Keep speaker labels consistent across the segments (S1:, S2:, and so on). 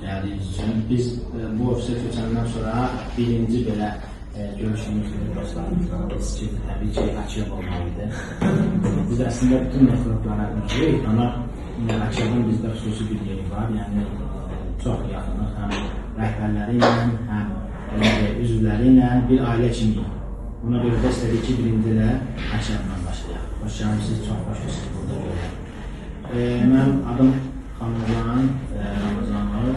S1: gəldiyiniz üçün. Biz bu ofisə keçəndən sonra birinci belə görüşümüzdür dostlarımızla. Eski təbii ki, Akşev olmalıydı. Biz əslində bütün metroflara üzrəyik, amma Akşevin bizdə xüsusi bir yeri var. Yəni, çox yaxınıq həm rəhbərləri ilə, həm üzvləri ilə bir ailə kimiyik. Buna görə də istədik ki, birinci ilə Akşevdən başlayaq. Hoş gəlmişsiniz, çox xoş sizi burada görürəm. Mənim adım Xanlıqan Ramazanov.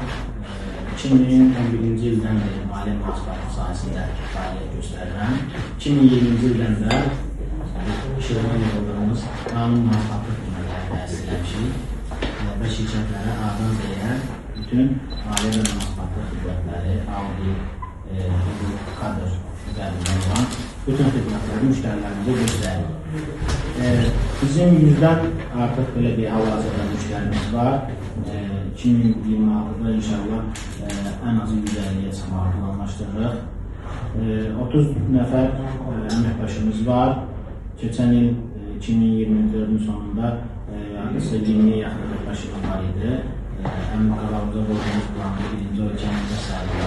S1: 2011-ci ildən beri maliyyə mühasibatı sahəsində fəaliyyət göstərirəm. 2020-ci ildən də şirkətlə yollarımız qanun mühasibatı xidmətləri təhsil eləmişik və şirkətlərə A'dan Z'yə bütün maliyyə və mühasibatı xidmətləri, audit, kadr üzərindən olan bütün xidmətləri müştərilərimizə göstəririk. Bizim 100-dən artıq belə bir hal-hazırda müştərimiz var. 2026-da inşallah ən azı 150-yə çıxmağı planlaşdırırıq. 30 nəfər əməkdaşımız var. Keçən il 2024-ün sonunda artıq 20-yə yaxın əməkdaşımız var idi. Əməkdaşlarımıza qoyduğumuz planı birinci ölkəmizdə səhərdə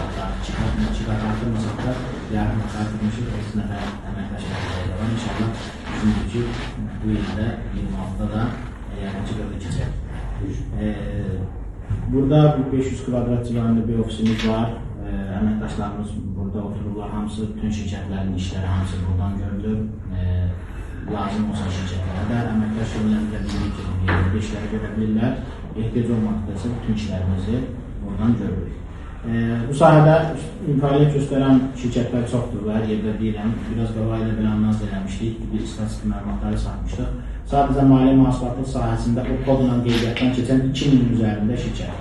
S1: artırmasaq da yarım artırmışıq 30 nəfər əməkdaşımız var. İnşallah düşündük ki, bu ildə 26-da da yarımcı qırda keçək. Burada 500 kvadrat civarında bir ofisimiz var. Əməkdaşlarımız burada otururlar. Hamısı bütün şirkətlərin işləri hamısı buradan görülür. Lazım olsa şirkətlərə də əməkdaş yönləndirə bilir, işləri görə bilirlər. Ehtiyac olmadıqda isə bütün işlərimizi buradan görürük. Bu sahədə fəaliyyət göstərən şirkətlər çoxdur. Hər yerdə deyirəm. Biraz qabaqda belə analiz eləmişdik. Bir statistik məlumatları satmışdıq. Sadəcə maliyyə mühasibatı sahəsində o kodla qeydiyyatdan keçən 2000 üzərində şirkət.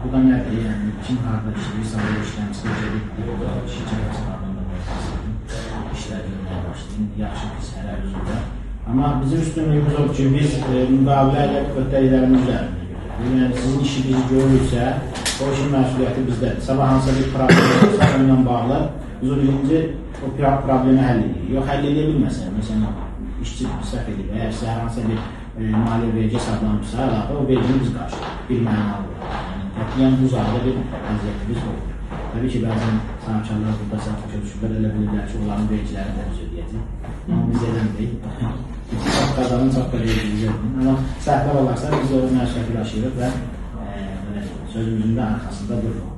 S1: Bu da nədir? Yəni, kim harada işləyir, sahədə işləmişdir, şirkət hesabında işlər görməyə başlayın. Yaxşı pis hərər üzrdə. Amma bizim üstünlüyümüz odur ki, biz müqavilə ilə öhdəliklərimiz üzərində görürük. Yəni, sizin işinizi görürsə, o işin məsuliyyəti bizdədir. Sabah hansısa bir problem olsa, onunla bağlı, biz o birinci o problemi həll edirik. Yox, həll edə bilməsə, məsələn, işçi səhv edib, əgər sizə hər hansısa bir maliyyə vergi hesablanmışsa, o vergini biz qarşılayırıq, bir mənalı olur. Yəni, bu zahirdə bir vəziyyətimiz olur. Təbii ki, bəzən sahibkarlar burada səhv başa düşürlər, elə bilirlər ki, onların vergilərini də biz ödəyəcək. Amma biz eləmirik. Çox qazanın, çox da vergimiz yoxdur. Amma səhvlər olarsa, biz o məsuliyyəti daşıyırıq və sözümüzün də arxasında dururuq.